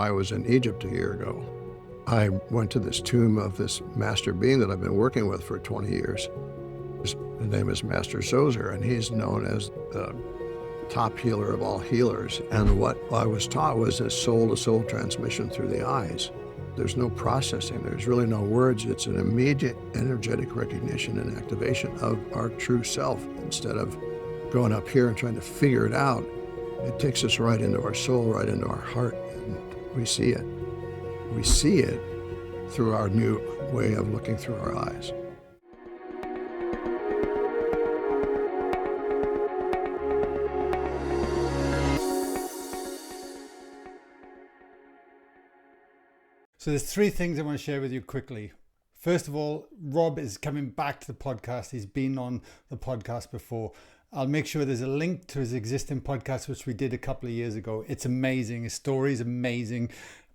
I was in Egypt a year ago. I went to this tomb of this master being that I've been working with for 20 years. His name is Master Zoser, and he's known as the top healer of all healers. And what I was taught was this soul-to-soul transmission through the eyes. There's no processing. There's really no words. It's an immediate energetic recognition and activation of our true self. Instead of going up here and trying to figure it out, it takes us right into our soul, right into our heart, and we see it. We see it through our new way of looking through our eyes. So there's three things I want to share with you quickly. First of all, Rob is coming back to the podcast. He's been on the podcast before. I'll make sure there's a link to his existing podcast, which we did a couple of years ago. It's amazing. His story is amazing.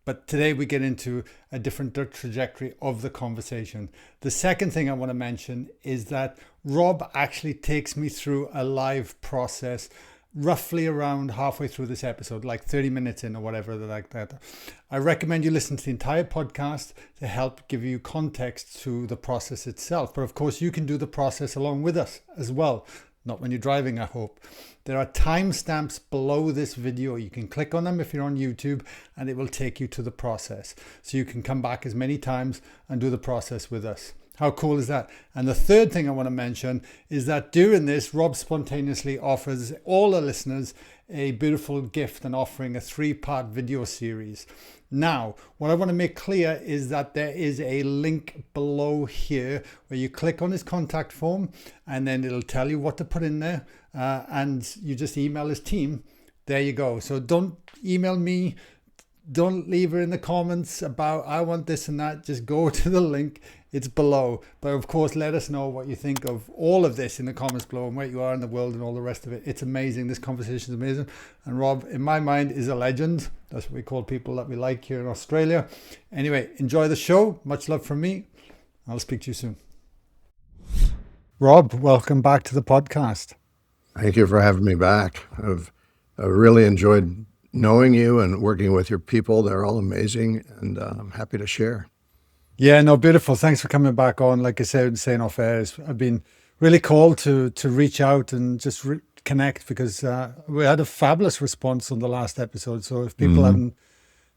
But today we get into a different trajectory of the conversation. The second thing I want to mention is that Rob actually takes me through a live process roughly around halfway through this episode, like 30 minutes in or whatever like that. I recommend you listen to the entire podcast to help give you context to the process itself. But of course, you can do the process along with us as well. Not when you're driving, I hope. There are timestamps below this video. You can click on them if you're on YouTube and it will take you to the process. So you can come back as many times and do the process with us. How cool is that? And the third thing I want to mention is that during this, Rob spontaneously offers all the listeners a beautiful gift and offering a 3-part video series. Now, what I want to make clear is that there is a link below here where you click on his contact form and then it'll tell you what to put in there and you just email his team. There you go. So don't email me. Don't leave her in the comments about I want this and that. Just go to the link. It's below. But of course, let us know what you think of all of this in the comments below and where you are in the world and all the rest of it. It's amazing. This conversation is amazing. And Rob, in my mind, is a legend. That's what we call people that we like here in Australia. Anyway, enjoy the show. Much love from me. I'll speak to you soon. Rob, welcome back to the podcast. Thank you for having me back. I've really enjoyed knowing you and working with your people. They're all amazing, and I'm happy to share. Yeah, no, beautiful. Thanks for coming back on. Like I said, saying off air, I've been really called to reach out and just connect because we had a fabulous response on the last episode. So if people haven't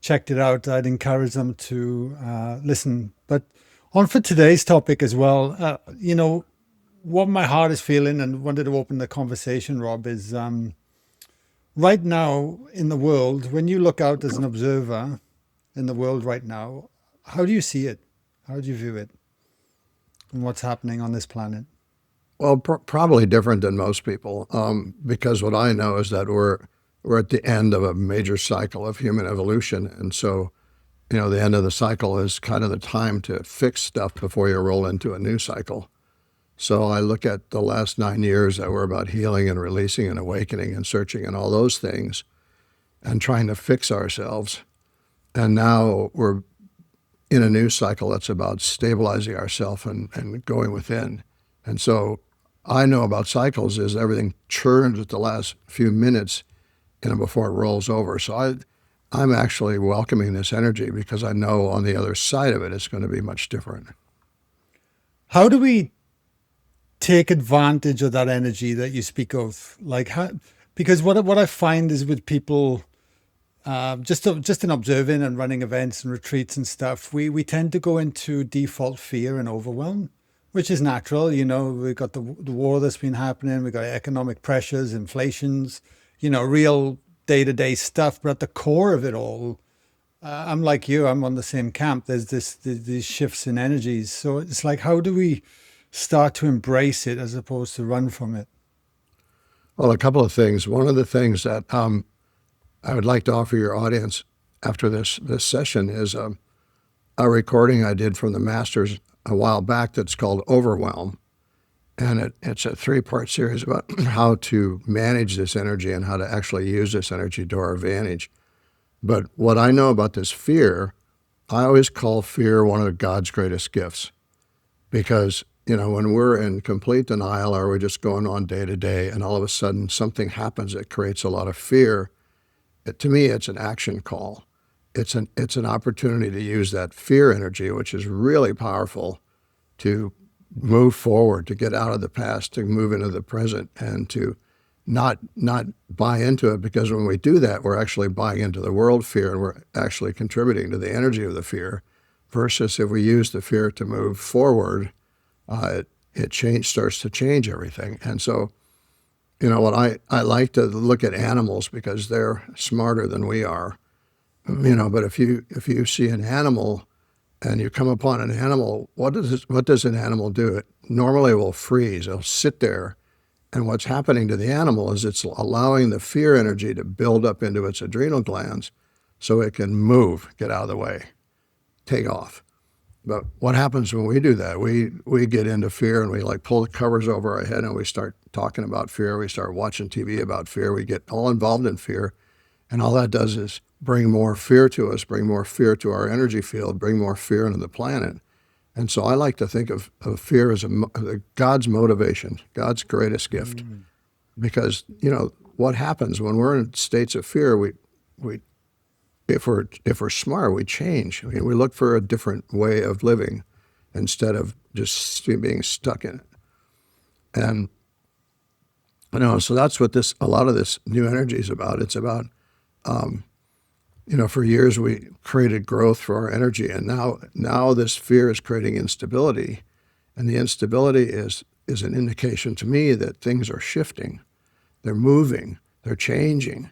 checked it out, I'd encourage them to listen. But on for today's topic as well, what my heart is feeling and wanted to open the conversation, Rob, is right now in the world, when you look out as an observer in the world right now, how do you see it? How do you view it? And what's happening on this planet? Well, probably different than most people, because what I know is that we're at the end of a major cycle of human evolution. And so, the end of the cycle is kind of the time to fix stuff before you roll into a new cycle. So I look at the last 9 years that were about healing and releasing and awakening and searching and all those things and trying to fix ourselves. And now we're in a new cycle that's about stabilizing ourselves and going within. And so I know about cycles is everything churns at the last few minutes before it rolls over. So I'm actually welcoming this energy because I know on the other side of it, it's going to be much different. How do we take advantage of that energy that you speak of? Because what I find is with people, just in observing and running events and retreats and stuff, we tend to go into default fear and overwhelm, which is natural. We've got the war that's been happening. We've got economic pressures, inflations, real day-to-day stuff. But at the core of it all, I'm like you, I'm on the same camp. There's these shifts in energies. So it's like, how do we start to embrace it as opposed to run from it? Well, a couple of things. One of the things that I would like to offer your audience after this session is a recording I did from the Masters a while back that's called Overwhelm. And it's a 3-part series about how to manage this energy and how to actually use this energy to our advantage. But what I know about this fear, I always call fear one of God's greatest gifts. Because, when we're in complete denial or we're just going on day to day and all of a sudden something happens that creates a lot of fear, to me, it's an action call. it's an opportunity to use that fear energy, which is really powerful, to move forward, to get out of the past, to move into the present, and to not buy into it, because when we do that, we're actually buying into the world fear, and we're actually contributing to the energy of the fear. Versus if we use the fear to move forward, it starts to change everything. And so, what I like to look at animals because they're smarter than we are. But if you see an animal and you come upon an animal, what does an animal do? It normally will freeze. It'll sit there. And what's happening to the animal is it's allowing the fear energy to build up into its adrenal glands so it can move, get out of the way, take off. But what happens when we do that? We get into fear, and we like pull the covers over our head, and we start talking about fear. We start watching TV about fear. We get all involved in fear. And all that does is bring more fear to us, bring more fear to our energy field, bring more fear into the planet. And so I like to think of fear as God's motivation, God's greatest gift. Because, what happens when we're in states of fear, if we're smart, we change. I mean, we look for a different way of living instead of just being stuck in it. And, so that's what a lot of this new energy is about. It's about, for years we created growth for our energy, and now this fear is creating instability, and the instability is an indication to me that things are shifting, they're moving, they're changing,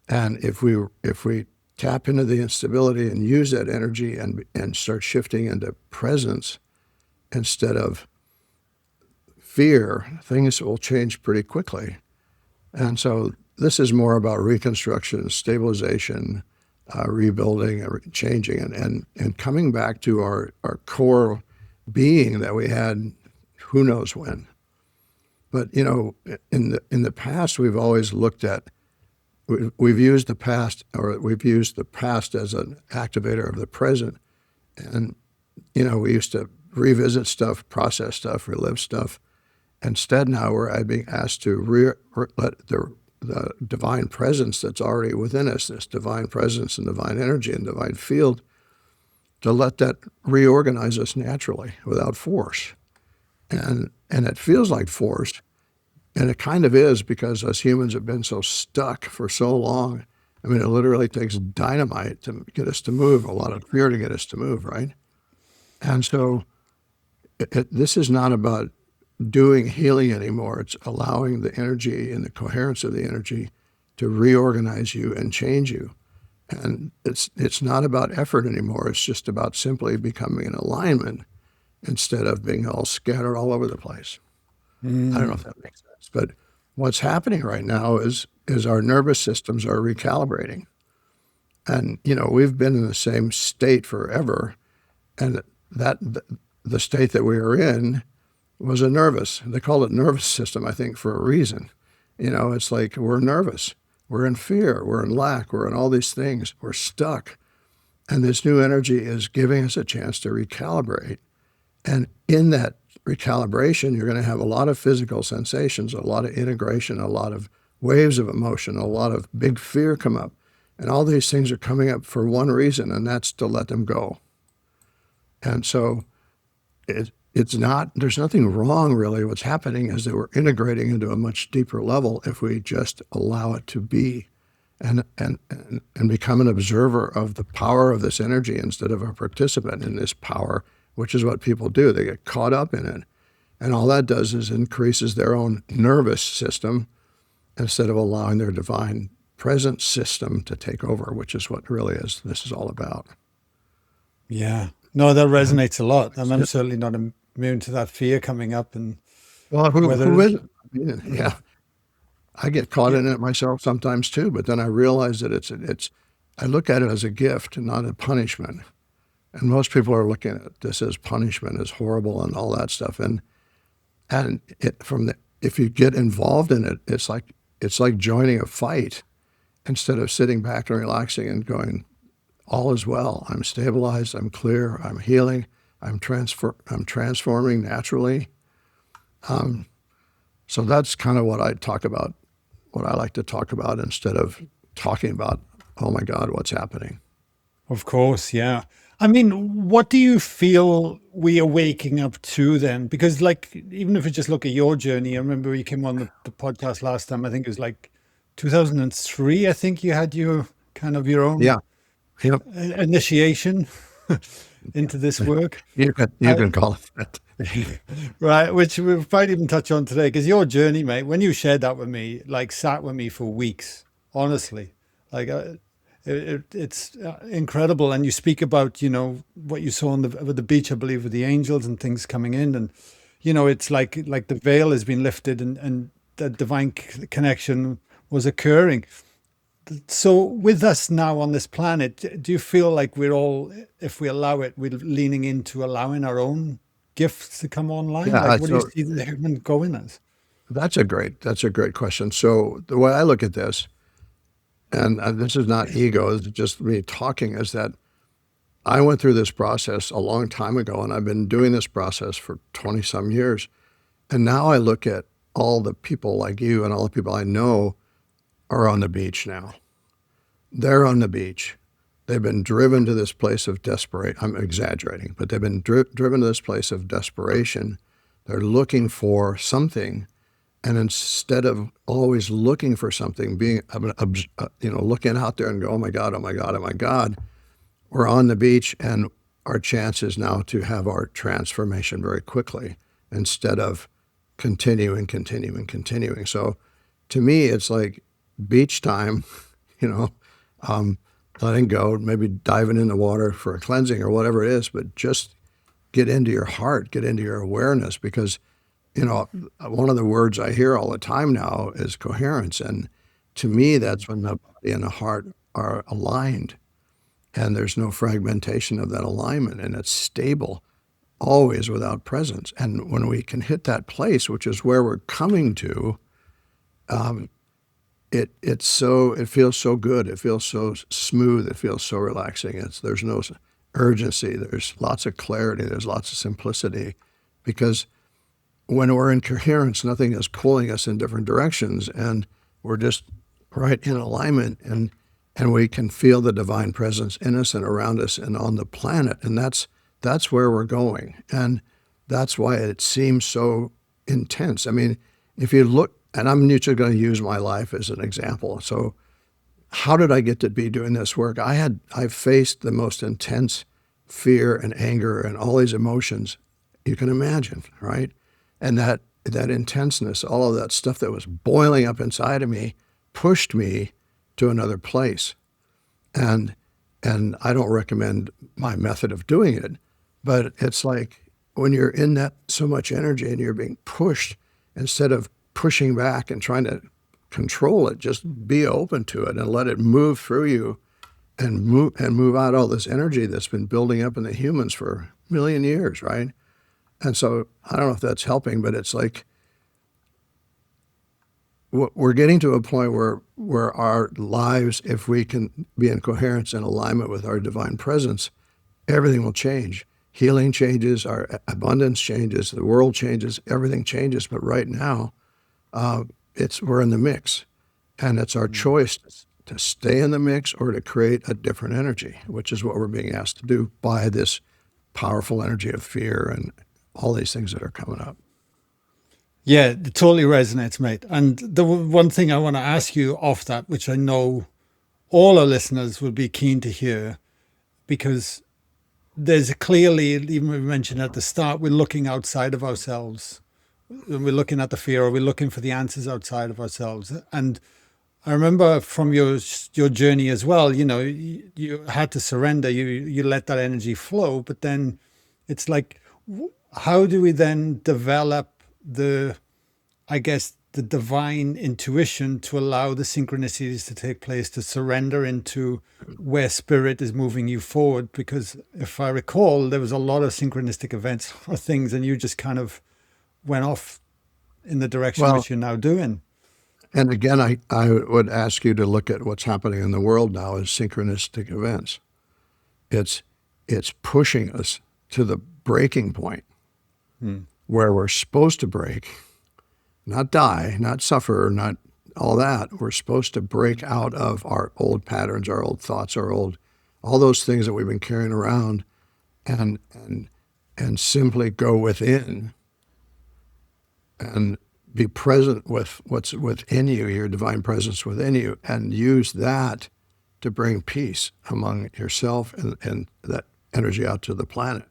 and if we tap into the instability and use that energy and start shifting into presence instead of fear, things will change pretty quickly. And so this is more about reconstruction, stabilization, rebuilding, changing, and coming back to our core being that we had who knows when. But, in the past, we've always looked at, we've used the past as an activator of the present. And, we used to revisit stuff, process stuff, relive stuff. Instead, now we're being asked to let the divine presence that's already within us, this divine presence and divine energy and divine field, to let that reorganize us naturally without force. And it feels like force, and it kind of is, because us humans have been so stuck for so long. I mean, it literally takes dynamite to get us to move, a lot of fear to get us to move, right? And so this is not about doing healing anymore. It's allowing the energy and the coherence of the energy to reorganize you and change you. And it's not about effort anymore. It's just about simply becoming in alignment instead of being all scattered all over the place. I don't know if that makes sense. But what's happening right now is our nervous systems are recalibrating. And, we've been in the same state forever. And the state that we were in was they called it nervous system, I think, for a reason. It's like we're nervous, we're in fear, we're in lack, we're in all these things, we're stuck. And this new energy is giving us a chance to recalibrate. And in that recalibration, you're going to have a lot of physical sensations, a lot of integration, a lot of waves of emotion, a lot of big fear come up. And all these things are coming up for one reason, and that's to let them go. And so there's nothing wrong really. What's happening is that we're integrating into a much deeper level if we just allow it to be and become an observer of the power of this energy instead of a participant in this power, which is what people do. They get caught up in it. And all that does is increases their own nervous system instead of allowing their divine presence system to take over, which is what this is all about. Yeah. No, that resonates a lot. And I'm certainly not immune to that fear coming up. And well, who isn't? Yeah. I get caught in it myself sometimes too, but then I realize that I look at it as a gift and not a punishment. And most people are looking at this as punishment, as horrible and all that stuff. And if you get involved in it, it's like joining a fight instead of sitting back and relaxing and going, all is well. I'm stabilized. I'm clear. I'm healing. I'm transforming naturally. So that's kind of what I talk about, what I like to talk about instead of talking about, oh my God, what's happening. Of course, yeah. I mean, what do you feel we are waking up to then? Because, like, even if we just look at your journey, I remember you came on the podcast last time. I think it was like 2003. I think you had your kind of your own Yeah. Yep. initiation into this work. You Uh, can call it that. right, which we might even touch on today, because your journey, mate, when you shared that with me, like sat with me for weeks, honestly. Like, it's incredible. And you speak about, what you saw on the beach, I believe, with the angels and things coming in. And, it's like the veil has been lifted, and the divine connection was occurring. So with us now on this planet, do you feel like we're all, if we allow it, we're leaning into allowing our own gifts to come online? Like, Yeah. what do you So see the human going as? that's a great question. So the way I look at this, and this is not ego, it's just me talking, is that I went through this process a long time ago, and I've been doing this process for 20 some years. And now I look at all the people like you and all the people I know are on the beach now. They're on the beach. They've been driven to this place of desperation. I'm exaggerating, but they've been driven to this place of desperation. They're looking for something. And instead of always looking for something, looking out there and go, oh my God, oh my God, oh my God, we're on the beach, and our chance is now to have our transformation very quickly instead of continuing. So to me, it's like beach time, you know, um, letting go, maybe diving in the water for a cleansing or whatever it is, but just get into your heart, get into your awareness, because, one of the words I hear all the time now is coherence. And to me, that's when the body and the heart are aligned, and there's no fragmentation of that alignment, and it's stable, always without presence. And when we can hit that place, which is where we're coming to, um, it feels so good. It feels so smooth. It feels so relaxing. There's no urgency. There's lots of clarity. There's lots of simplicity, because when we're in coherence, nothing is pulling us in different directions, and we're just right in alignment, and we can feel the divine presence in us and around us and on the planet, and that's where we're going, and that's why it seems so intense. I mean, if you look, and I'm usually going to use my life as an example. So, how did I get to be doing this work? I faced the most intense fear and anger and all these emotions you can imagine, right? And that intenseness, all of that stuff that was boiling up inside of me, pushed me to another place. And I don't recommend my method of doing it, but it's like when you're in that so much energy and you're being pushed, instead of pushing back and trying to control it, just be open to it and let it move through you, and move out all this energy that's been building up in the humans for a million years, right? And so I don't know if that's helping, but it's like we're getting to a point where our lives, if we can be in coherence and alignment with our divine presence, everything will change. Healing changes, our abundance changes, the world changes, everything changes. But right now, we're in the mix, and it's our choice to stay in the mix or to create a different energy, which is what we're being asked to do by this powerful energy of fear and all these things that are coming up. Yeah, it totally resonates, mate. And the one thing I want to ask you off that, which I know all our listeners will be keen to hear, because there's clearly, even we mentioned at the start, we're looking outside of ourselves. When we're looking at the fear, or we're looking for the answers outside of ourselves. And I remember from your journey as well, you had to surrender. You let that energy flow, but then it's like, how do we then develop I guess, the divine intuition to allow the synchronicities to take place, to surrender into where spirit is moving you forward? Because if I recall, there was a lot of synchronistic events or things, and you just kind of went off in the direction Well, which you're now doing. and again, I would ask you to look at what's happening in the world now as synchronistic events. It's it's pushing us to the breaking point Hmm. where we're supposed to break, not die, not suffer, not all that. We're supposed to break out of our old patterns, our old thoughts, our old all those things that we've been carrying around, and simply go within and be present with what's within you, your divine presence within you, and use that to bring peace among yourself and that energy out to the planet.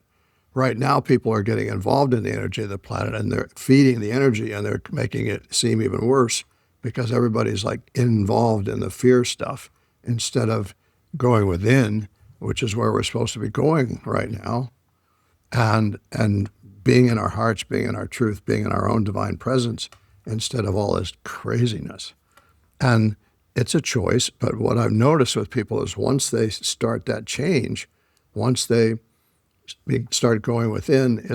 Right now, people are getting involved in the energy of the planet, and they're feeding the energy, and they're making it seem even worse because everybody's like involved in the fear stuff instead of going within, which is where we're supposed to be going right now, and being in our hearts, being in our truth, being in our own divine presence instead of all this craziness. And it's a choice, but what I've noticed with people is once they start that change, once they start going within,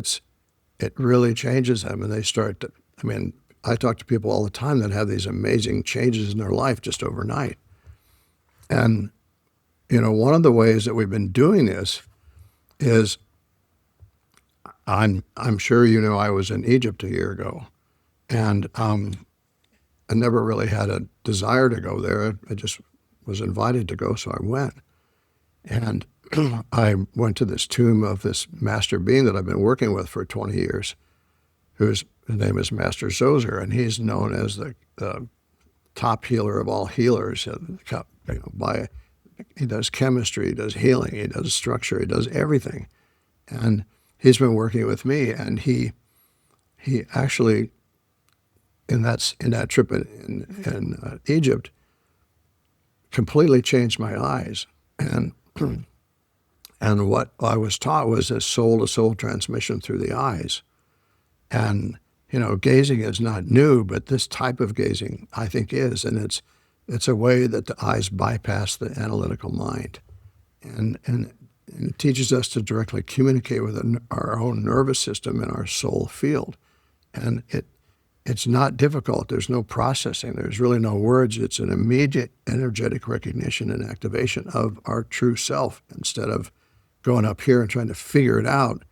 it really changes them, and they start to, I mean, I talk to people all the time that have these amazing changes in their life just overnight. And, one of the ways that we've been doing this is, I'm sure I was in Egypt a year ago, and I never really had a desire to go there. I just was invited to go, so I went. And I went to this tomb of this master being that I've been working with for 20 years, his name is Master Zoser, and he's known as the top healer of all healers. He does chemistry, he does healing, he does structure, he does everything. And he's been working with me, and he actually, in that trip in Egypt, completely changed my eyes. And what I was taught was this soul-to-soul transmission through the eyes. And, gazing is not new, but this type of gazing, I think, is. And it's a way that the eyes bypass the analytical mind. And it teaches us to directly communicate with our own nervous system and our soul field. And it's not difficult. There's no processing. There's really no words. It's an immediate energetic recognition and activation of our true self. Instead of going up here and trying to figure it out,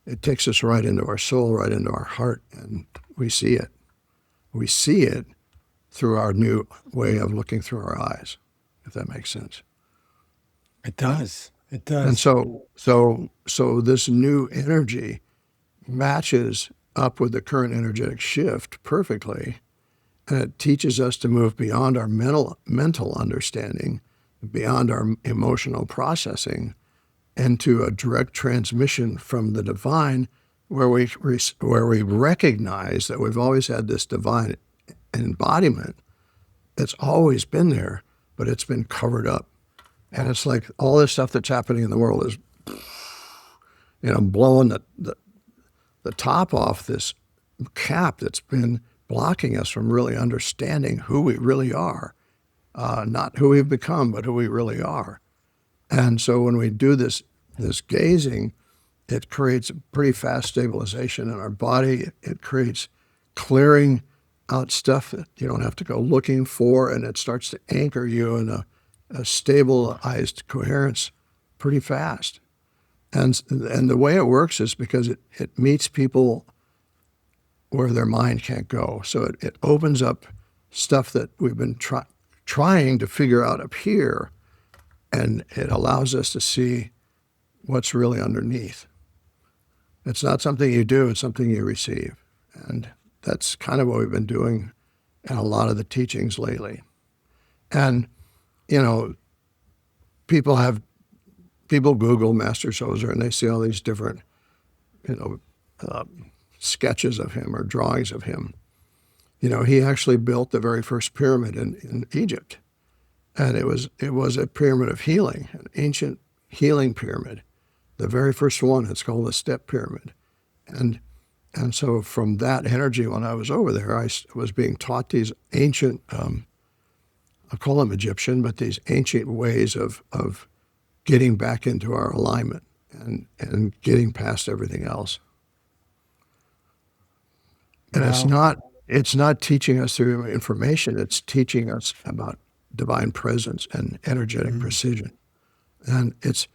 it takes us right into our soul, right into our heart, and we see it. We see it through our new way of looking through our eyes, if that makes sense. It does. It does. And so this new energy matches up with the current energetic shift perfectly, and it teaches us to move beyond our mental understanding, beyond our emotional processing, into a direct transmission from the divine, where we recognize that we've always had this divine embodiment. It's always been there, but it's been covered up. And it's like all this stuff that's happening in the world is, blowing the top off this cap that's been blocking us from really understanding who we really are. Not who we've become, but who we really are. And so when we do this gazing, it creates a pretty fast stabilization in our body. It creates clearing out stuff that you don't have to go looking for, and it starts to anchor you in a stabilized coherence pretty fast. And the way it works is because it meets people where their mind can't go. So it opens up stuff that we've been trying to figure out up here, and it allows us to see what's really underneath. It's not something you do, it's something you receive. And that's kind of what we've been doing in a lot of the teachings lately. And, people Google Master Zoser and they see all these different, sketches of him or drawings of him. He actually built the very first pyramid in Egypt. And it was a pyramid of healing, an ancient healing pyramid. The very first one, it's called the step pyramid. And so from that energy, when I was over there, I was being taught these ancient, I call them Egyptian, but these ancient ways of getting back into our alignment and getting past everything else. And Wow. it's not teaching us through information, it's teaching us about divine presence and energetic precision. And it's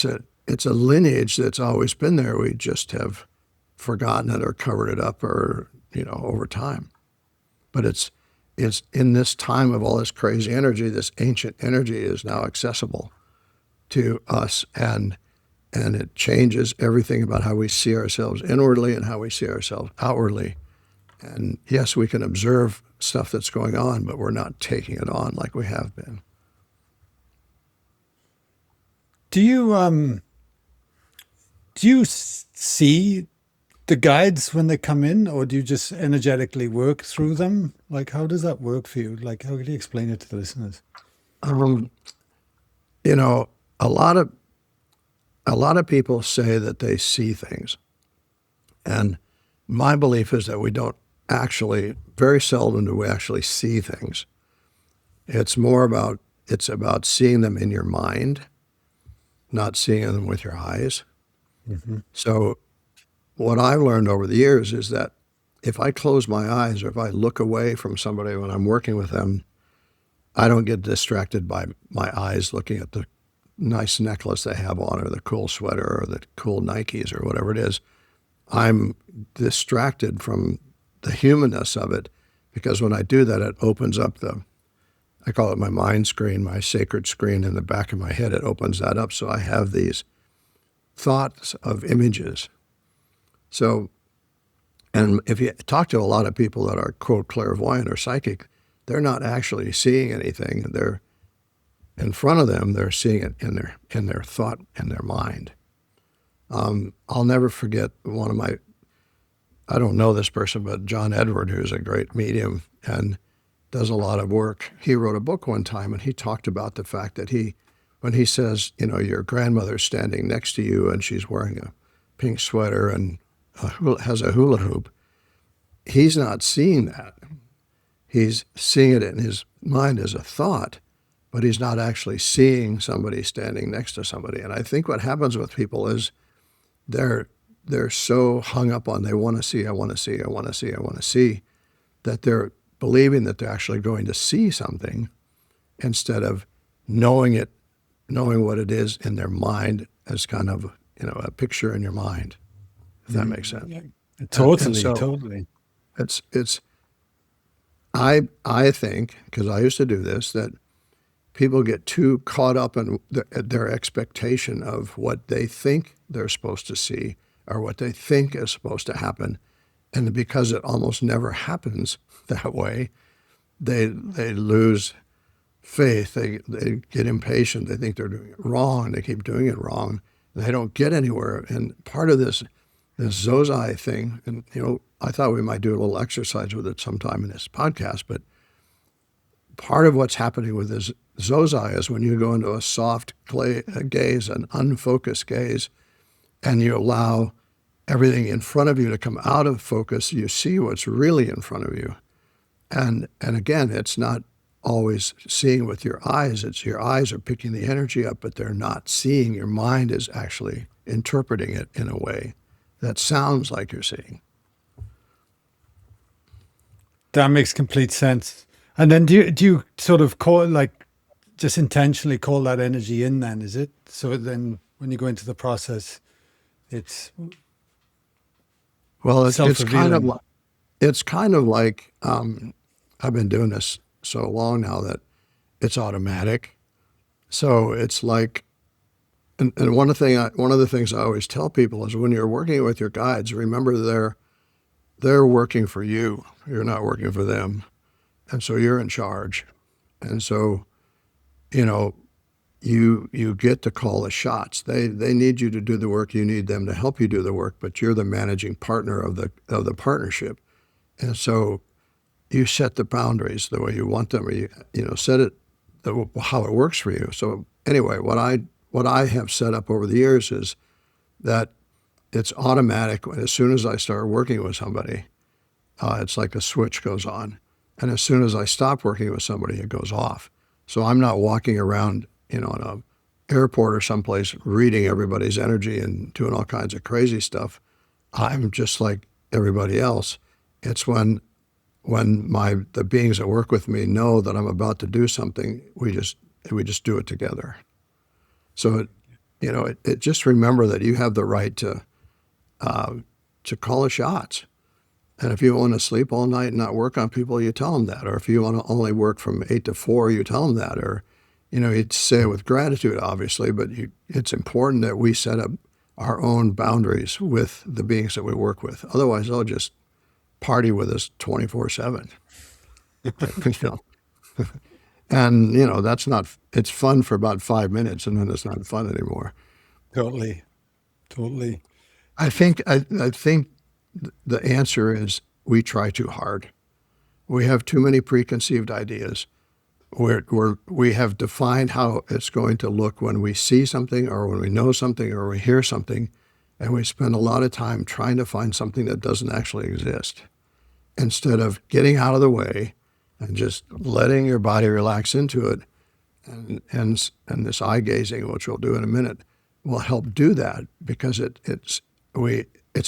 a lineage that's always been there. We just have forgotten it or covered it up or, over time. But it's in this time of all this crazy energy, this ancient energy is now accessible. to us, and it changes everything about how we see ourselves inwardly and how we see ourselves outwardly. And yes, we can observe stuff that's going on, but we're not taking it on like we have been. Do you see the guides when they come in, or do you just energetically work through them? Like, how does that work for you? Like, how could you explain it to the listeners? Um, you know, a lot of people say that they see things, and my belief is that we don't actually. Very seldom do we actually see things. It's about seeing them in your mind, not seeing them with your eyes. Mm-hmm. So what I've learned over the years is that if I close my eyes or if I look away from somebody when I'm working with them, I don't get distracted by my eyes looking at the nice necklace they have on or the cool sweater or the cool Nikes or whatever it is. I'm distracted from the humanness of it, because when I do that, it opens up I call it my mind screen, my sacred screen in the back of my head. It opens that up, so I have these thoughts of images. So, and if you talk to a lot of people that are, quote, clairvoyant or psychic, they're not actually seeing anything. They're in front of them. They're seeing it in their thought, in their mind. I'll never forget I don't know this person, but John Edward, who's a great medium and does a lot of work. He wrote a book one time, and he talked about the fact that when he says, your grandmother's standing next to you and she's wearing a pink sweater and has a hula hoop, he's not seeing that. He's seeing it in his mind as a thought, but he's not actually seeing somebody standing next to somebody. And I think what happens with people is they're so hung up on, they want to see, I want to see, I want to see, I want to see, that they're believing that they're actually going to see something instead of knowing what it is in their mind as kind of, a picture in your mind, if that makes sense. Yeah. Totally, so totally. It's I think, because I used to do this, that people get too caught up in their expectation of what they think they're supposed to see or what they think is supposed to happen. And because it almost never happens that way, they lose faith. They get impatient. They think they're doing it wrong. They keep doing it wrong. They don't get anywhere. And part of this Zoser thing, and I thought we might do a little exercise with it sometime in this podcast, but part of what's happening with this Zoser is when you go into a soft gaze, an unfocused gaze, and you allow everything in front of you to come out of focus, you see what's really in front of you. And again, it's not always seeing with your eyes. It's your eyes are picking the energy up, but they're not seeing. Your mind is actually interpreting it in a way that sounds like you're seeing. That makes complete sense. And then do you sort of just intentionally call that energy in then, is it? So then when you go into the process, it's Well, it's self-revealing. kind of like I've been doing this so long now that it's automatic. So it's like, and one of the things I always tell people is when you're working with your guides, remember they're working for you. You're not working for them, and so you're in charge. And so, you get to call the shots. They need you to do the work. You need them to help you do the work, but you're the managing partner of the partnership. And so you set the boundaries the way you want them, or you set it how it works for you. So anyway, what I have set up over the years is that it's automatic. As soon as I start working with somebody, it's like a switch goes on, and as soon as I stop working with somebody, it goes off. So I'm not walking around, in an airport or someplace reading everybody's energy and doing all kinds of crazy stuff. I'm just like everybody else. It's when the beings that work with me know that I'm about to do something, we just do it together. So it just remember that you have the right to call the shots. And if you want to sleep all night and not work on people, you tell them that. Or if you want to only work from 8 to 4, you tell them that. Or you'd say it with gratitude, obviously, but it's important that we set up our own boundaries with the beings that we work with. Otherwise, they'll just party with us 24/7. You know, and that's not. It's fun for about 5 minutes, and then it's not fun anymore. Totally. I think the answer is we try too hard. We have too many preconceived ideas. We have defined how it's going to look when we see something or when we know something or we hear something, and we spend a lot of time trying to find something that doesn't actually exist instead of getting out of the way and just letting your body relax into it. And this eye gazing, which we'll do in a minute, will help do that because it's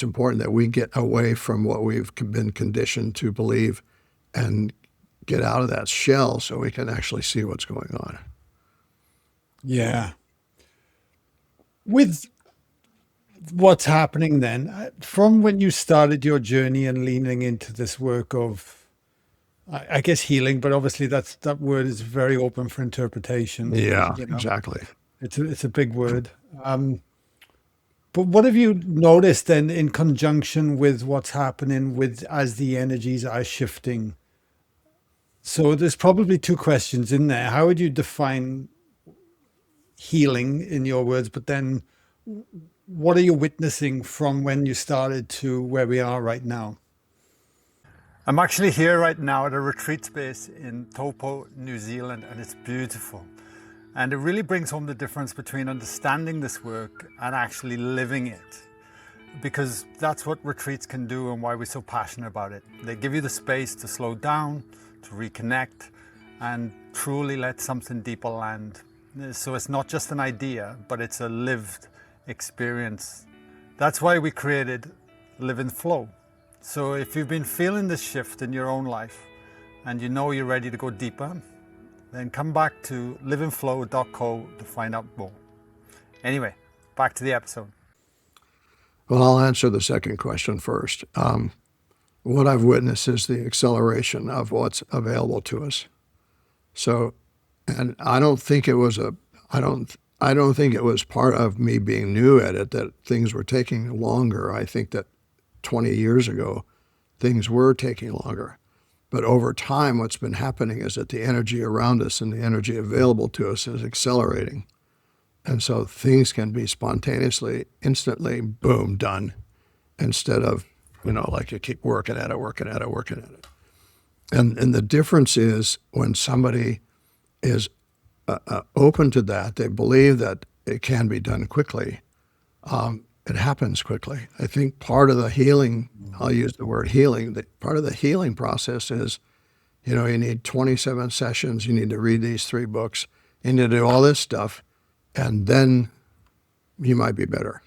important that we get away from what we've been conditioned to believe and get out of that shell so we can actually see what's going on. Yeah. With what's happening then, from when you started your journey and leaning into this work of, I guess, healing, but obviously that word is very open for interpretation. Yeah, You know, exactly. it's a big word. But what have you noticed then in conjunction with what's happening with as the energies are shifting? So there's probably two questions in there. How would you define healing in your words? But then what are you witnessing from when you started to where we are right now? I'm actually here right now at a retreat space in Taupo, New Zealand, and it's beautiful. And it really brings home the difference between understanding this work and actually living it. Because that's what retreats can do and why we're so passionate about it. They give you the space to slow down, to reconnect, and truly let something deeper land. So it's not just an idea, but it's a lived experience. That's why we created Live in Flow. So if you've been feeling this shift in your own life and you know you're ready to go deeper, then come back to liveinflow.co to find out more. Anyway, back to the episode. Well, I'll answer the second question first. What I've witnessed is the acceleration of what's available to us. So, and I don't think it was part of me being new at it that things were taking longer. I think that 20 years ago, things were taking longer. But over time, what's been happening is that the energy around us and the energy available to us is accelerating. And so things can be spontaneously, instantly, boom, done, instead of, like you keep working at it. And the difference is when somebody is open to that, they believe that it can be done quickly, it happens quickly. I think part of the healing, I'll use the word healing, part of the healing process is, you need 27 sessions, you need to read these 3 books, you need to do all this stuff, and then you might be better.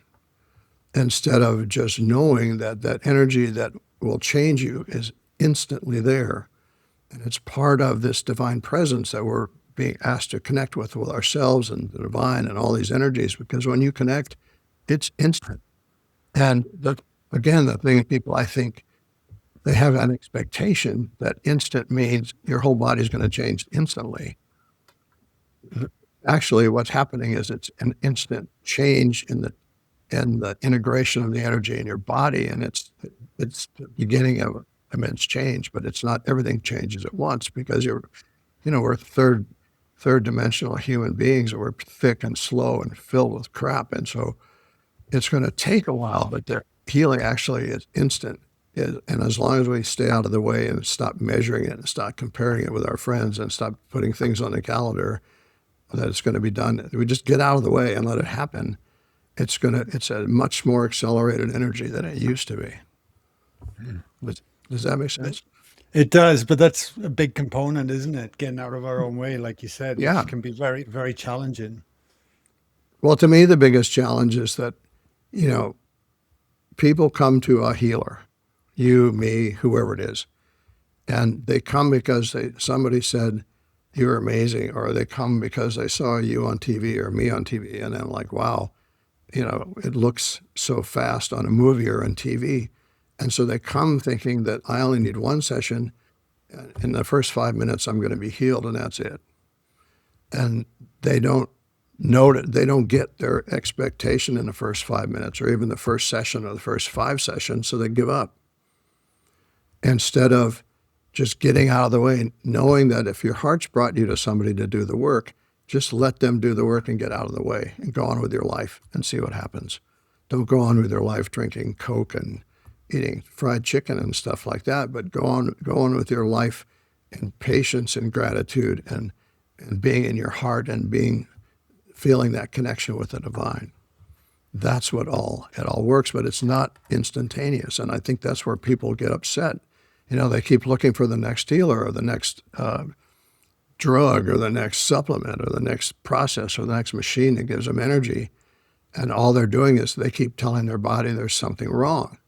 Instead of just knowing that that energy that will change you is instantly there. And it's part of this divine presence that we're being asked to connect with ourselves and the divine and all these energies, because when you connect, it's instant. And again, the thing people, I think, they have an expectation that instant means your whole body's going to change instantly. Actually, what's happening is it's an instant change in the integration of the energy in your body, and it's the beginning of immense change. But it's not everything changes at once, because we're third dimensional human beings, and we're thick and slow and filled with crap, and so it's going to take a while. But their healing actually is instant. And as long as we stay out of the way and stop measuring it and stop comparing it with our friends and stop putting things on the calendar that it's going to be done, we just get out of the way and let it happen. It's a much more accelerated energy than it used to be. Does that make sense? It does, but that's a big component, isn't it? Getting out of our own way, like you said, Yeah. which can be very, very challenging. Well, to me, the biggest challenge is that, people come to a healer, you, me, whoever it is, and they come because somebody said you're amazing, or they come because they saw you on TV or me on TV, and I'm like, wow, it looks so fast on a movie or on TV. And so they come thinking that I only need one session. In the first 5 minutes, I'm going to be healed, and that's it. and they don't note it. They don't get their expectation in the first 5 minutes or even the first session or the first 5 sessions, so they give up. Instead of just getting out of the way, knowing that if your heart's brought you to somebody to do the work, just let them do the work and get out of the way and go on with your life and see what happens. Don't go on with your life drinking Coke and eating fried chicken and stuff like that, but go on with your life in patience and gratitude and being in your heart and feeling that connection with the divine. That's what it all works, but it's not instantaneous. And I think that's where people get upset. They keep looking for the next healer or the next drug or the next supplement or the next process or the next machine that gives them energy. And all they're doing is they keep telling their body there's something wrong.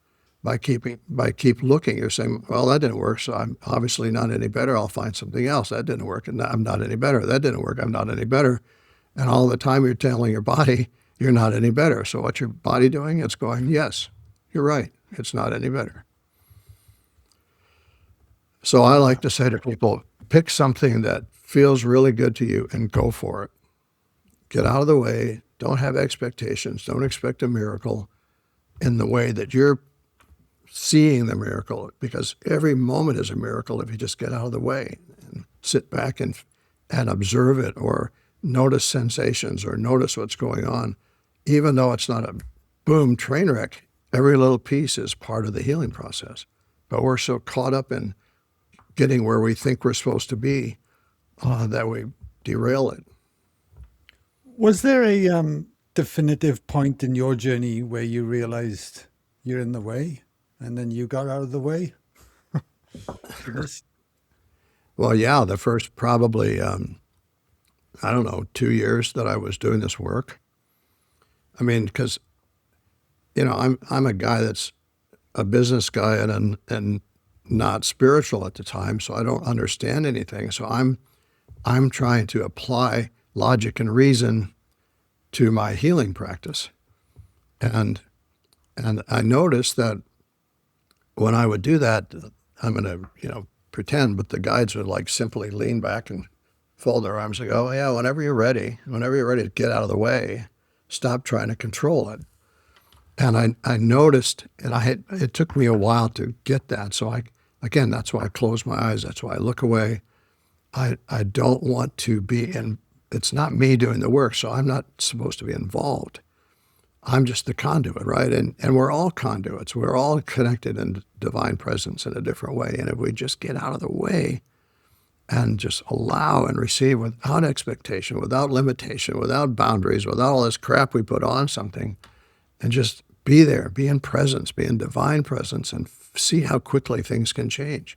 By keep looking, you're saying, well, that didn't work, so I'm obviously not any better. I'll find something else. That didn't work, and I'm not any better. That didn't work. I'm not any better. And all the time you're telling your body you're not any better. So what's your body doing? It's going, yes, you're right. It's not any better. So I like to say to people, pick something that feels really good to you and go for it. Get out of the way. Don't have expectations. Don't expect a miracle in the way that you're seeing the miracle, because every moment is a miracle if you just get out of the way and sit back and observe it or notice sensations or notice what's going on. Even though it's not a boom train wreck, every little piece is part of the healing process. But we're so caught up in getting where we think we're supposed to be that we derail it. Was there a definitive point in your journey where you realized you're in the way and then you got out of the way? Well, yeah, the first probably, 2 years that I was doing this work. I mean, because, I'm a guy that's a business guy and not spiritual at the time, so I don't understand anything. So I'm trying to apply logic and reason to my healing practice. And I noticed that when I would do that, I'm going to, pretend, but the guides would like simply lean back and fold their arms and go, yeah, whenever you're ready to get out of the way, stop trying to control it. And I noticed, and it took me a while to get that. So that's why I close my eyes. That's why I look away. I don't want to be in, it's not me doing the work, so I'm not supposed to be involved. I'm just the conduit, right? And we're all conduits. We're all connected in divine presence in a different way. And if we just get out of the way and just allow and receive without expectation, without limitation, without boundaries, without all this crap we put on something, and just be there, be in presence, be in divine presence, and see how quickly things can change.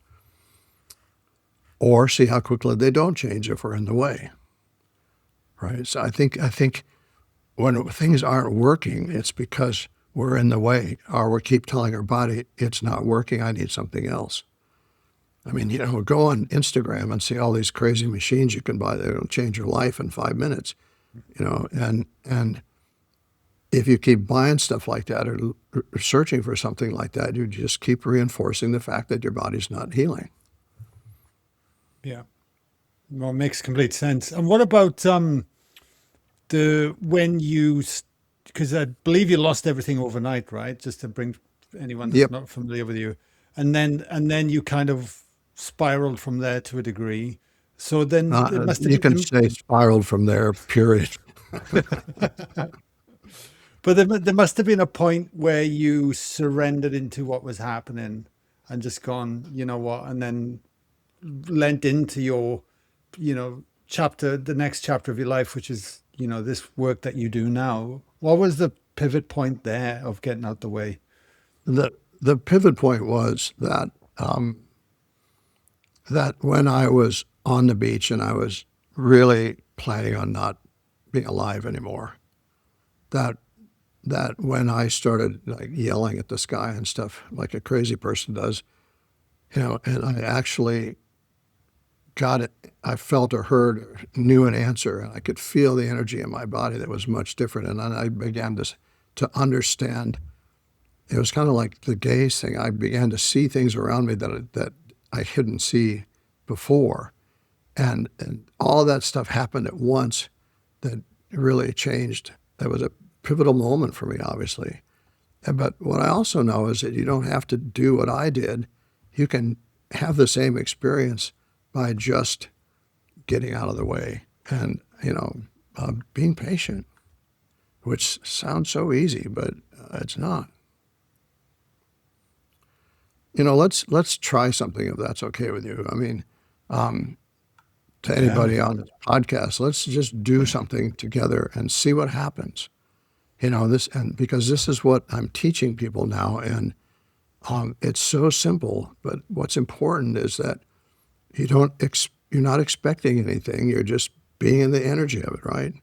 Or see how quickly they don't change if we're in the way, right? So I think when things aren't working, it's because we're in the way, or we keep telling our body, it's not working, I need something else. I mean, go on Instagram and see all these crazy machines you can buy that'll change your life in 5 minutes, and if you keep buying stuff like that or searching for something like that, you just keep reinforcing the fact that your body's not healing. Yeah. Well, it makes complete sense. And what about because I believe you lost everything overnight, right? Just to bring anyone that's Yep. not familiar with you. And then you kind of spiraled from there to a degree. So then it must You have can been, say spiraled from there, period. but there must have been a point where you surrendered into what was happening and just gone, you know what, and then lent into your, the next chapter of your life, which is, this work that you do now. What was the pivot point there of getting out the way? The pivot point was that when I was on the beach and I was really planning on not being alive anymore, that when I started like yelling at the sky and stuff like a crazy person does, and I actually got it. I felt or heard or knew an answer, and I could feel the energy in my body that was much different. And then I began to understand. It was kind of like the gaze thing. I began to see things around me that I couldn't see before, And all that stuff happened at once that really changed. That was a pivotal moment for me, obviously. But what I also know is that you don't have to do what I did. You can have the same experience by just getting out of the way and, being patient, which sounds so easy, but it's not. Let's try something if that's okay with you. I mean, to anybody on this podcast, let's just do something together and see what happens. Because this is what I'm teaching people now, and it's so simple. But what's important is that you're not expecting anything. You're just being in the energy of it, right?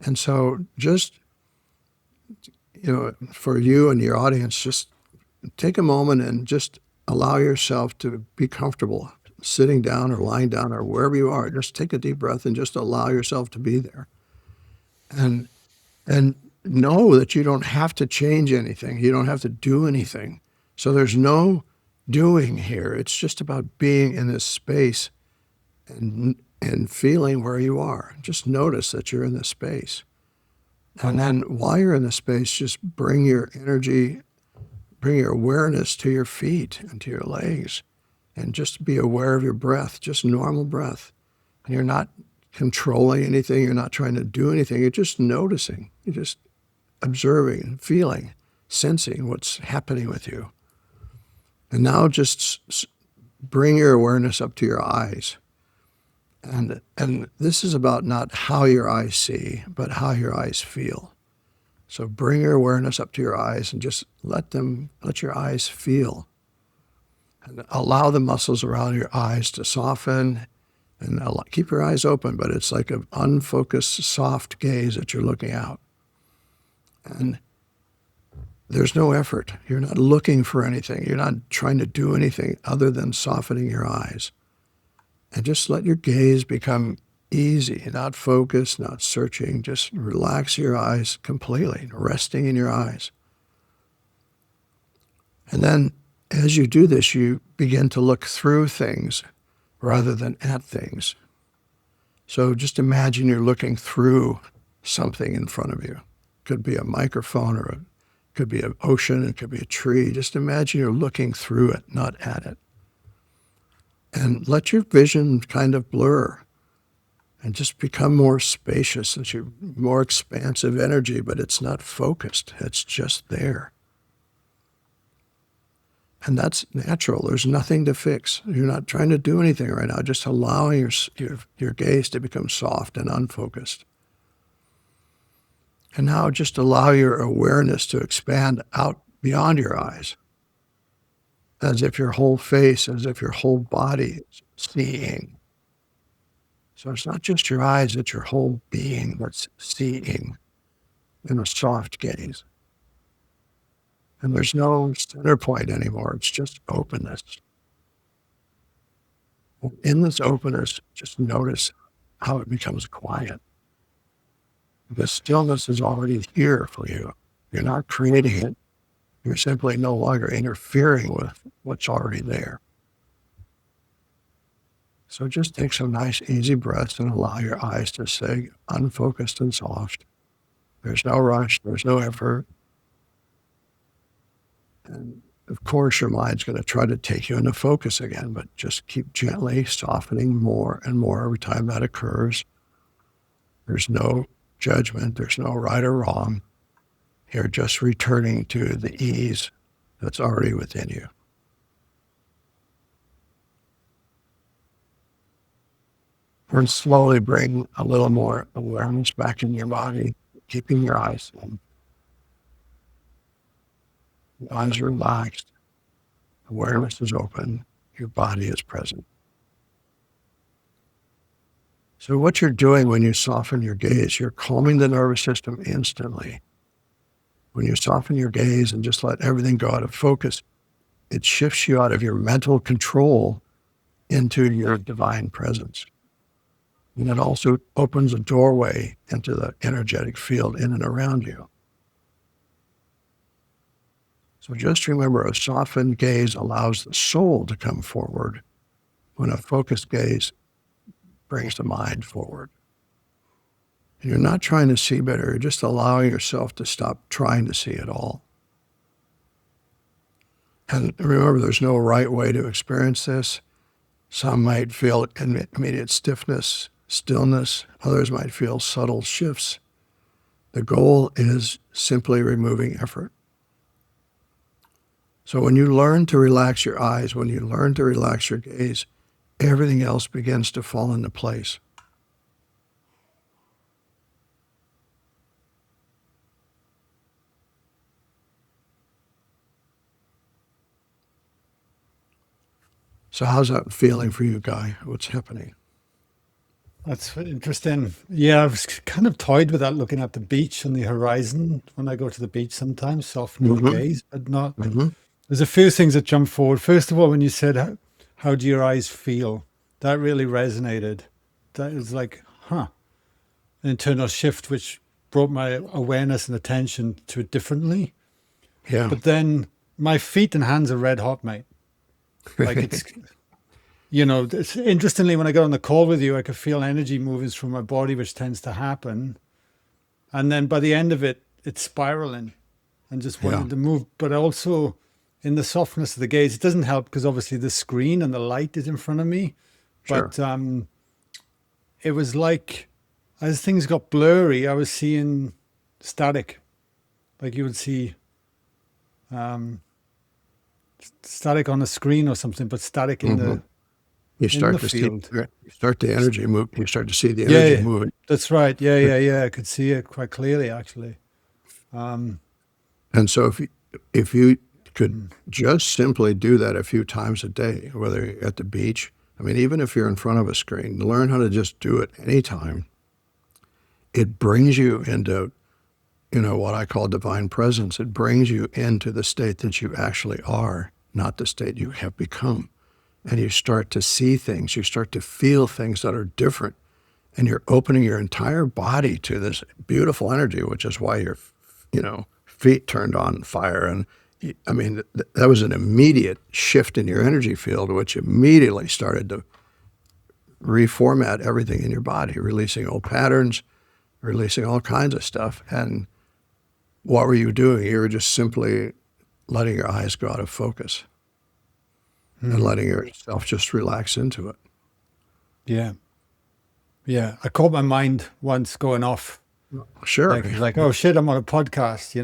And so, just for you and your audience, just take a moment and just allow yourself to be comfortable sitting down or lying down or wherever you are. Just take a deep breath and just allow yourself to be there. And know that you don't have to change anything. You don't have to do anything. So there's no doing here. It's just about being in this space and feeling where you are. Just notice that you're in this space. And then while you're in the space, just bring your energy, bring your awareness to your feet and to your legs, and just be aware of your breath, just normal breath. And you're not controlling anything. You're not trying to do anything. You're just noticing. You're just observing, feeling, sensing what's happening with you. And now just bring your awareness up to your eyes. And this is about not how your eyes see, but how your eyes feel. So bring your awareness up to your eyes and just let your eyes feel. And allow the muscles around your eyes to soften, and keep your eyes open, but it's like an unfocused, soft gaze that you're looking out. And there's no effort. You're not looking for anything. You're not trying to do anything other than softening your eyes. And just let your gaze become easy, not focused, not searching. Just relax your eyes completely, resting in your eyes. And then as you do this, you begin to look through things rather than at things. So just imagine you're looking through something in front of you. It could be a microphone, or it could be an ocean, it could be a tree. Just imagine you're looking through it, not at it. And let your vision kind of blur and just become more spacious. It's your more expansive energy, but it's not focused. It's just there. And that's natural. There's nothing to fix. You're not trying to do anything right now, just allowing your gaze to become soft and unfocused. And now just allow your awareness to expand out beyond your eyes, as if your whole face, as if your whole body is seeing. So it's not just your eyes, it's your whole being that's seeing in a soft gaze. And there's no center point anymore. It's just openness. In this openness, just notice how it becomes quiet. The stillness is already here for you. You're not creating it. You're simply no longer interfering with what's already there. So just take some nice, easy breaths and allow your eyes to stay unfocused and soft. There's no rush. There's no effort. And of course, your mind's going to try to take you into focus again, but just keep gently softening more and more every time that occurs. There's no judgment. There's no right or wrong. You're just returning to the ease that's already within you. And slowly bring a little more awareness back in your body, keeping your eyes open. Your eyes are relaxed. Awareness is open. Your body is present. So what you're doing when you soften your gaze, you're calming the nervous system instantly. When you soften your gaze and just let everything go out of focus, it shifts you out of your mental control into your divine presence. And it also opens a doorway into the energetic field in and around you. So just remember, a softened gaze allows the soul to come forward, when a focused gaze brings the mind forward. And you're not trying to see better. You're just allowing yourself to stop trying to see it all. And remember, there's no right way to experience this. Some might feel immediate stiffness, stillness. Others might feel subtle shifts. The goal is simply removing effort. So when you learn to relax your eyes, when you learn to relax your gaze, everything else begins to fall into place. So how's that feeling for you, Guy? What's happening? That's interesting. Yeah, I was kind of toyed with that, looking at the beach on the horizon when I go to the beach sometimes, softening the Mm-hmm. gaze, but not. Mm-hmm. There's a few things that jump forward. First of all, when you said, how do your eyes feel? That really resonated. That is like, an internal shift, which brought my awareness and attention to it differently. Yeah. But then my feet and hands are red hot, mate. Like it's, it's, interestingly, when I got on the call with you, I could feel energy moving through my body, which tends to happen. And then by the end of it, it's spiraling and just Yeah. wanting to move. But also in the softness of the gaze, it doesn't help because obviously the screen and the light is in front of me. Sure. But it was like, as things got blurry, I was seeing static. Like you would see static on a screen or something, but static in Mm-hmm. the You in start the to see, field. you start the energy move. You start to see the Yeah, energy yeah, moving. that's right. Yeah. I could see it quite clearly, actually. And so if you could just simply do that a few times a day, whether you're at the beach, I mean, even if you're in front of a screen, learn how to just do it anytime. It brings you into, what I call divine presence. It brings you into the state that you actually are, not the state you have become. And you start to see things, you start to feel things that are different. And you're opening your entire body to this beautiful energy, which is why your, feet turned on fire. And I mean, that was an immediate shift in your energy field, which immediately started to reformat everything in your body, releasing old patterns, releasing all kinds of stuff. And what were you doing? You were just simply letting your eyes go out of focus and letting yourself just relax into it. Yeah. Yeah. I caught my mind once going off. Sure. Like, oh shit, I'm on a podcast,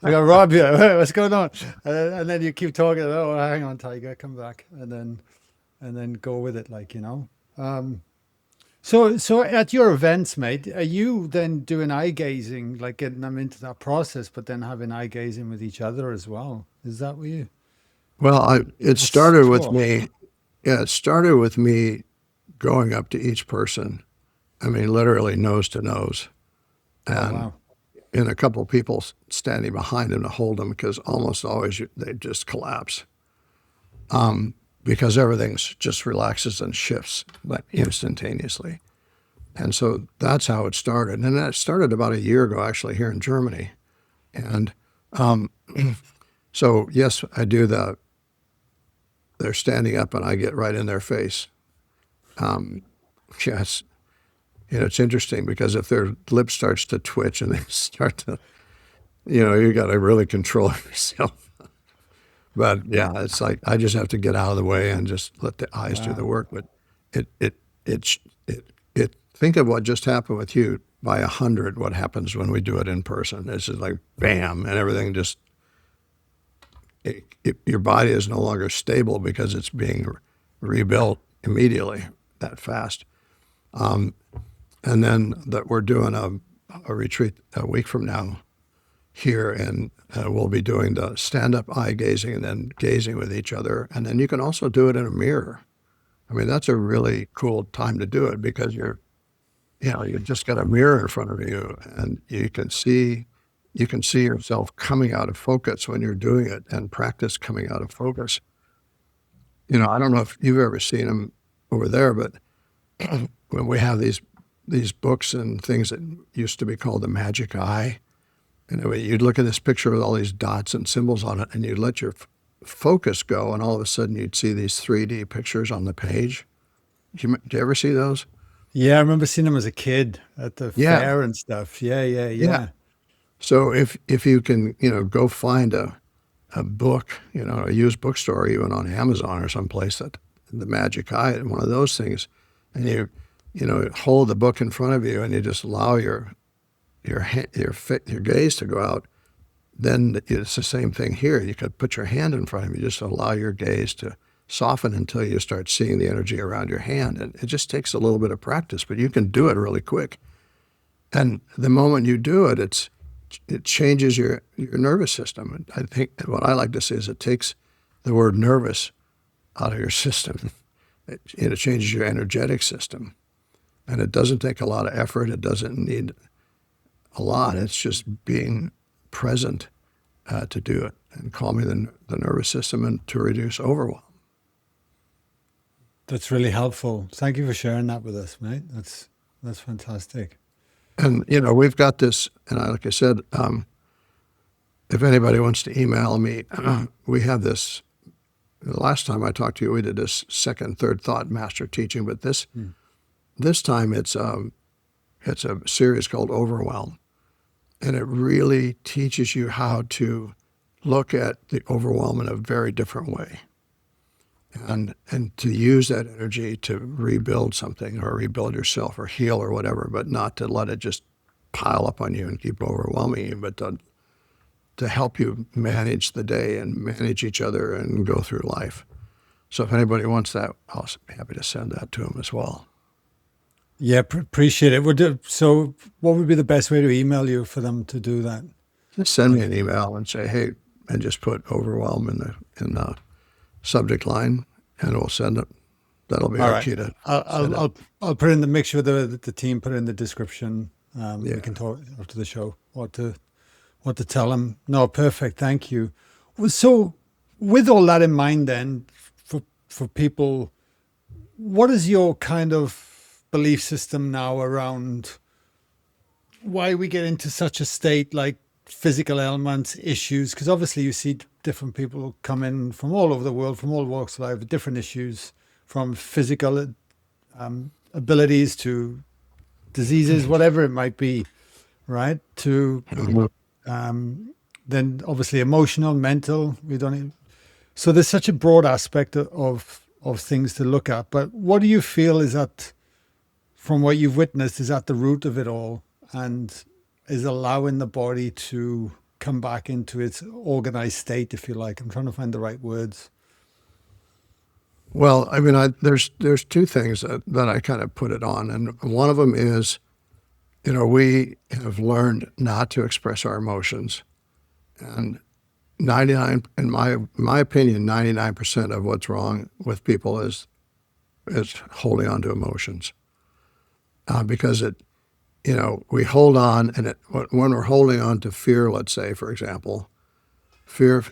I go, Rob, yeah, what's going on? And then you keep talking, oh, hang on, Tiger, come back. And then go with it, So at your events, mate, are you then doing eye gazing, like getting them into that process, but then having eye gazing with each other as well? Is that what you? Well, it That's started with cool. me. Yeah, it started with me going up to each person. I mean, literally nose to nose, Oh and wow. a couple of people standing behind them to hold them because almost always they just collapse because everything just relaxes and shifts like instantaneously. And so that's how it started. And that started about a year ago, actually, here in Germany. And so, yes, I do that. They're standing up and I get right in their face. Yes, it's interesting because if their lip starts to twitch and they start to, you got to really control yourself. But yeah, it's like I just have to get out of the way and just let the eyes do the Wow. work. But it, think of what just happened with you by 100, what happens when we do it in person. It's just like bam, and everything just, your body is no longer stable because it's being rebuilt immediately that fast. And then that we're doing a retreat a week from now here, and we'll be doing the stand-up eye gazing and then gazing with each other. And then you can also do it in a mirror. I mean, that's a really cool time to do it because you just got a mirror in front of you and you can see yourself coming out of focus when you're doing it and practice coming out of focus. I don't know if you've ever seen them over there, but when we have these books and things that used to be called the magic eye, and you'd look at this picture with all these dots and symbols on it and you'd let your focus go and all of a sudden you'd see these 3D pictures on the page. Do you ever see those? Yeah, I remember seeing them as a kid at the Yeah, fair and stuff. Yeah, yeah, yeah. yeah. So if you can, go find a book, a used bookstore, even on Amazon or someplace, that the Magic Eye, one of those things, and hold the book in front of you, and you just allow your gaze to go out. Then it's the same thing here. You could put your hand in front of you, just allow your gaze to soften until you start seeing the energy around your hand. And it just takes a little bit of practice, but you can do it really quick. And the moment you do it, it changes your nervous system. And I think what I like to say is it takes the word nervous out of your system. It changes your energetic system. And it doesn't take a lot of effort. It doesn't need a lot. It's just being present to do it and calming the nervous system and to reduce overwhelm. That's really helpful. Thank you for sharing that with us, mate. That's fantastic. And, we've got this, and like I said, if anybody wants to email me, we have this. The last time I talked to you, we did this second, third thought master teaching, but this time it's a series called Overwhelm. And it really teaches you how to look at the overwhelm in a very different way. And to use that energy to rebuild something or rebuild yourself or heal or whatever, but not to let it just pile up on you and keep overwhelming you, but to help you manage the day and manage each other and go through life. So if anybody wants that, I'll be happy to send that to them as well. Yeah, appreciate it. So what would be the best way to email you for them to do that? Just send me an email and say, hey, and just put overwhelm in the subject line, and we'll send it. That'll be All our right. key to I'll put in make sure the team put in the description. Yeah. We can talk after the show what to tell them. No, perfect. Thank you. Well, so with all that in mind, then for people, what is your kind of belief system now around why we get into such a state, like physical ailments, issues? Because obviously you see different people come in from all over the world, from all walks of life, with different issues, from physical abilities to diseases, whatever it might be, right? To then obviously emotional, mental. So there's such a broad aspect of things to look at. But what do you feel is that, from what you've witnessed, is at the root of it all and is allowing the body to come back into its organized state, if you like? I'm trying to find the right words. Well, I mean, there's two things that I kind of put it on, and one of them is, we have learned not to express our emotions, and 99, in my opinion, 99% of what's wrong with people is holding on to emotions, because we hold on, and when we're holding on to fear, let's say, for example, fear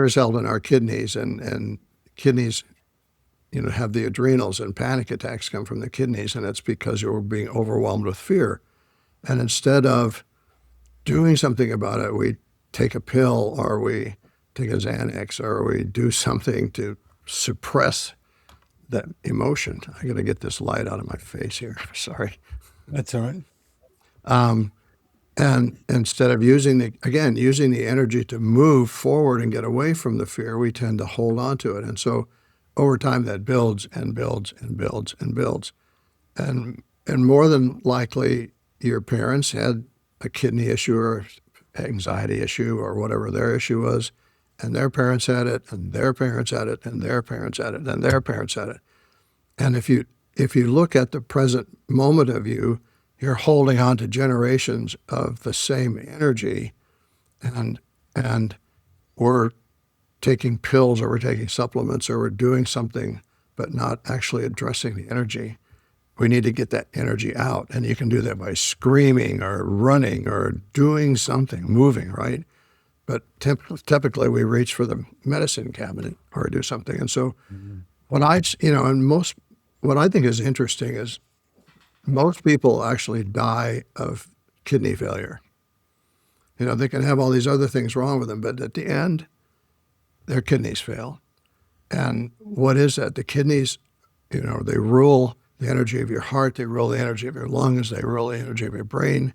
is held in our kidneys, and kidneys have the adrenals, and panic attacks come from the kidneys, and it's because you're being overwhelmed with fear. And instead of doing something about it, we take a pill, or we take a Xanax, or we do something to suppress that emotion. I got to get this light out of my face here. Sorry. That's all right. And instead of using the energy to move forward and get away from the fear, we tend to hold on to it. And so over time that builds and builds and builds and builds. And more than likely your parents had a kidney issue or anxiety issue or whatever their issue was, and their parents had it, and their parents had it, and their parents had it, and their parents had it. And if you look at the present moment of you, you're holding on to generations of the same energy, and we're taking pills, or we're taking supplements, or we're doing something, but not actually addressing the energy. We need to get that energy out, and you can do that by screaming or running or doing something, moving, right? But typically we reach for the medicine cabinet or do something. And so what I think is interesting is most people actually die of kidney failure. They can have all these other things wrong with them, but at the end, their kidneys fail. And what is that? The kidneys, they rule the energy of your heart, they rule the energy of your lungs, they rule the energy of your brain.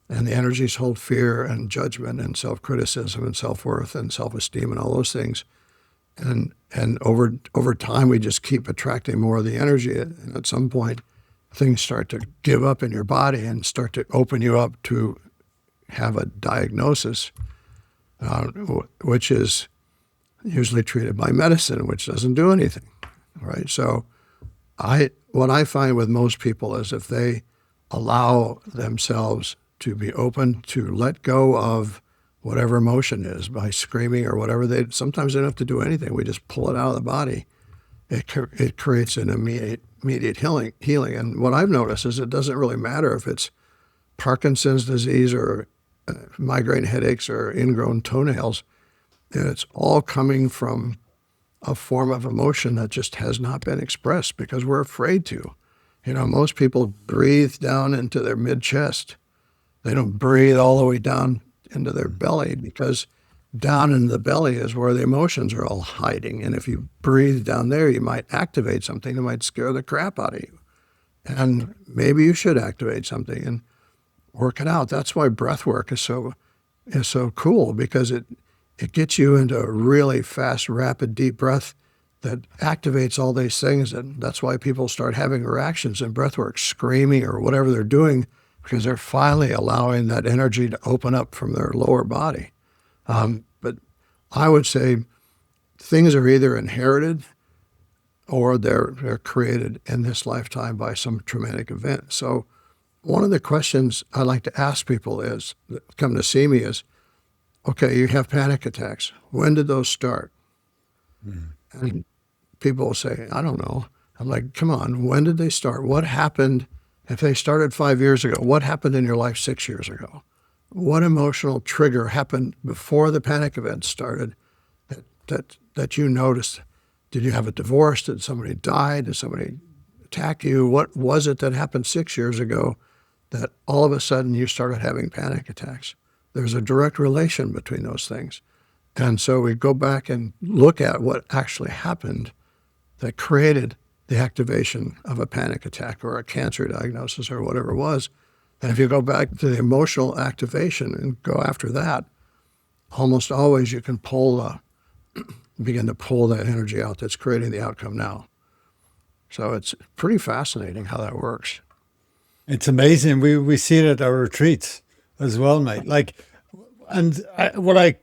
And the energies hold fear and judgment and self-criticism and self-worth and self-esteem and all those things. And over time, we just keep attracting more of the energy. And at some point, things start to give up in your body and start to open you up to have a diagnosis, which is usually treated by medicine, which doesn't do anything, right? So what I find with most people is if they allow themselves to be open to let go of whatever emotion is by screaming or whatever, sometimes they don't have to do anything. We just pull it out of the body. It creates an immediate healing. And what I've noticed is it doesn't really matter if it's Parkinson's disease or migraine headaches or ingrown toenails. And it's all coming from a form of emotion that just has not been expressed because we're afraid to. Most people breathe down into their mid-chest. They don't breathe all the way down into their belly because down in the belly is where the emotions are all hiding. And if you breathe down there, you might activate something that might scare the crap out of you. And maybe you should activate something and work it out. That's why breath work is so cool, because it gets you into a really fast, rapid, deep breath that activates all these things. And that's why people start having reactions in breath work, screaming or whatever they're doing, because they're finally allowing that energy to open up from their lower body. But I would say things are either inherited or they're created in this lifetime by some traumatic event. So one of the questions I like to ask people that come to see me is, okay, you have panic attacks. When did those start? And people will say, I don't know. I'm like, come on, when did they start? What happened? If they started 5 years ago, what happened in your life 6 years ago? What emotional trigger happened before the panic event started that you noticed? Did you have a divorce? Did somebody die? Did somebody attack you? What was it that happened 6 years ago that all of a sudden you started having panic attacks? There's a direct relation between those things. And so we go back and look at what actually happened that created the activation of a panic attack or a cancer diagnosis or whatever it was. And if you go back to the emotional activation and go after that, almost always you can begin to pull that energy out that's creating the outcome now. So it's pretty fascinating how that works. It's amazing. We see it at our retreats as well, mate. What I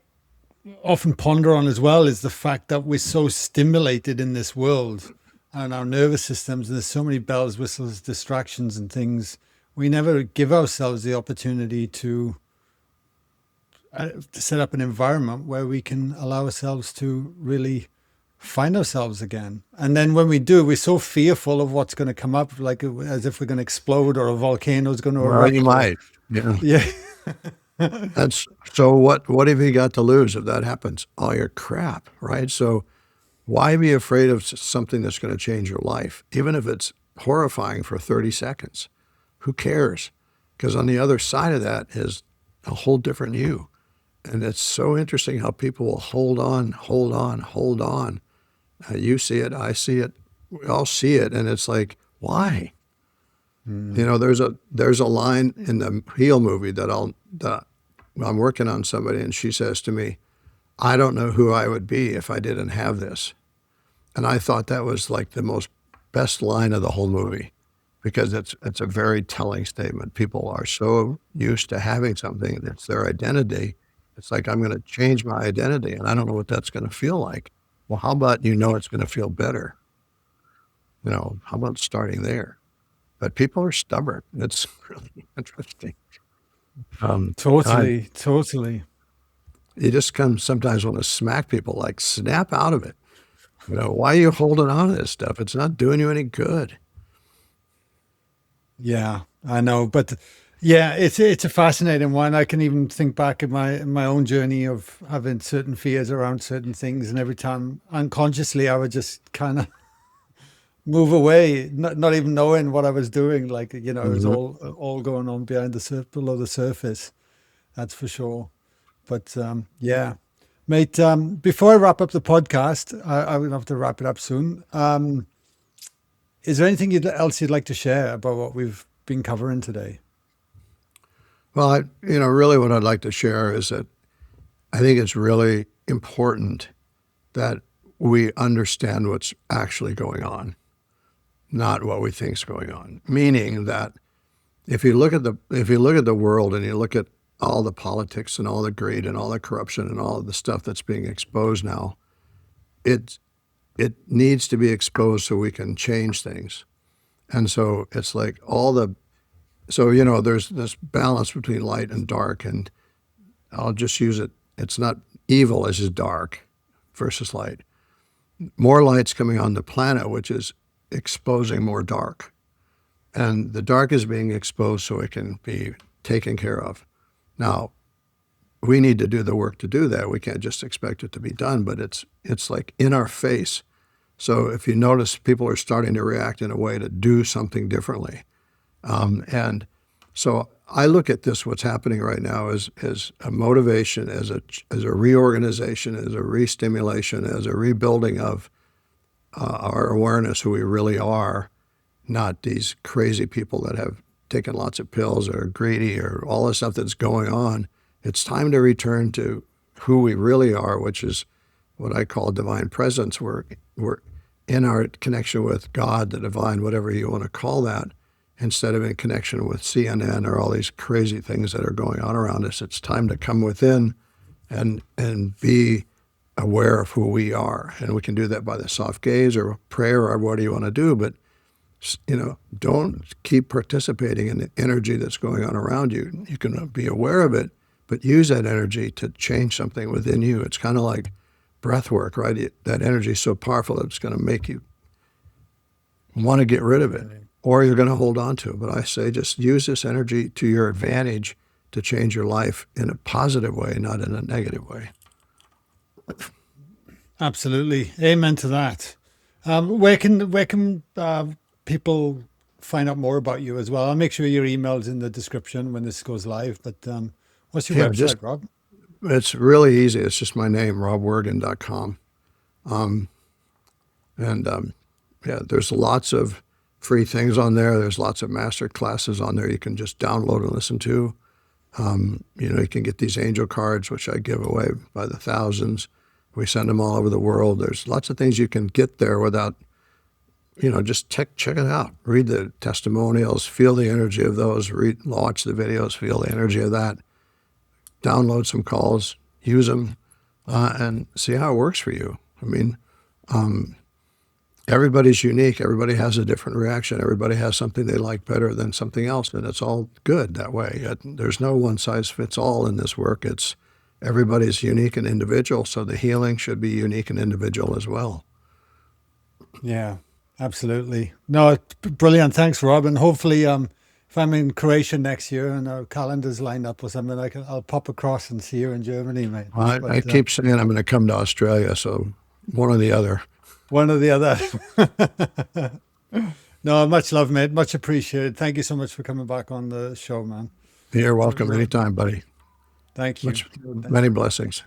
often ponder on as well is the fact that we're so stimulated in this world and our nervous systems, and there's so many bells, whistles, distractions and things. We never give ourselves the opportunity to set up an environment where we can allow ourselves to really find ourselves again. And then when we do, we're so fearful of what's going to come up, like as if we're going to explode or a volcano is going to erupt. Well, you might. Yeah. Yeah. So what have you got to lose if that happens? All your crap, right? So why be afraid of something that's going to change your life, even if it's horrifying for 30 seconds? Who cares? Because on the other side of that is a whole different you. And it's so interesting how people will hold on. You see it, I see it, we all see it, and it's like, why? There's a line in the Heal movie that I'm working on somebody, and she says to me, I don't know who I would be if I didn't have this. And I thought that was like the best line of the whole movie, because it's a very telling statement. People are so used to having something that's their identity. It's like, I'm going to change my identity, and I don't know what that's going to feel like. Well, how about it's going to feel better? How about starting there? But people are stubborn. It's really interesting. Totally. You just sometimes want to smack people, like, snap out of it. Why are you holding on to this stuff? It's not doing you any good. Yeah, I know. But yeah, it's a fascinating one. I can even think back in my own journey of having certain fears around certain things. And every time unconsciously, I would just kind of move away, not even knowing what I was doing. Like, it was all going on below the surface. That's for sure. But yeah, mate, before I wrap up the podcast, I will have to wrap it up soon. is there anything else you'd like to share about what we've been covering today? Well, really what I'd like to share is that I think it's really important that we understand what's actually going on, not what we think is going on. Meaning that if you look at the world and you look at all the politics and all the greed and all the corruption and all of the stuff that's being exposed now, it needs to be exposed so we can change things. And so it's like there's this balance between light and dark, and I'll just use it. It's not evil, it's just dark versus light. More light's coming on the planet, which is exposing more dark. And the dark is being exposed so it can be taken care of. Now, we need to do the work to do that. We can't just expect it to be done, but it's like in our face. So if you notice, people are starting to react in a way to do something differently. And so I look at this, what's happening right now, as a motivation, as a reorganization, as a re-stimulation, as a rebuilding of our awareness, who we really are, not these crazy people that have taken lots of pills or are greedy or all the stuff that's going on. It's time to return to who we really are, which is what I call divine presence. We're in our connection with God, the divine, whatever you want to call that, instead of in connection with CNN or all these crazy things that are going on around us. It's time to come within and be aware of who we are. And we can do that by the soft gaze or prayer or whatever you want to do, but don't keep participating in the energy that's going on around you. You can be aware of it, but use that energy to change something within you. It's kind of like breath work, right? That energy is so powerful that it's going to make you want to get rid of it, or you're going to hold on to it. But I say just use this energy to your advantage to change your life in a positive way, not in a negative way. Absolutely. Amen to that. Where can people find out more about you as well? I'll make sure your email is in the description when this goes live. But what's your website, Rob? It's really easy. It's just my name, robwergin.com. There's lots of free things on there. There's lots of master classes on there you can just download and listen to. You can get these angel cards, which I give away by the thousands. We send them all over the world. There's lots of things you can get there without, just check it out. Read the testimonials, feel the energy of those, watch the videos, feel the energy of that. Download some calls, use them, and see how it works for you. I mean, everybody's unique. Everybody has a different reaction. Everybody has something they like better than something else, and it's all good that way. There's no one size fits all in this work. Everybody's unique and individual, so the healing should be unique and individual as well. Yeah, absolutely. No, it's brilliant. Thanks, Rob. And hopefully, if I'm in Croatia next year and our calendars line up or something, I'll pop across and see you in Germany, mate. I keep saying I'm going to come to Australia, so one or the other. One or the other. No, much love, mate. Much appreciated. Thank you so much for coming back on the show, man. You're welcome anytime, buddy. Thank you. Many blessings.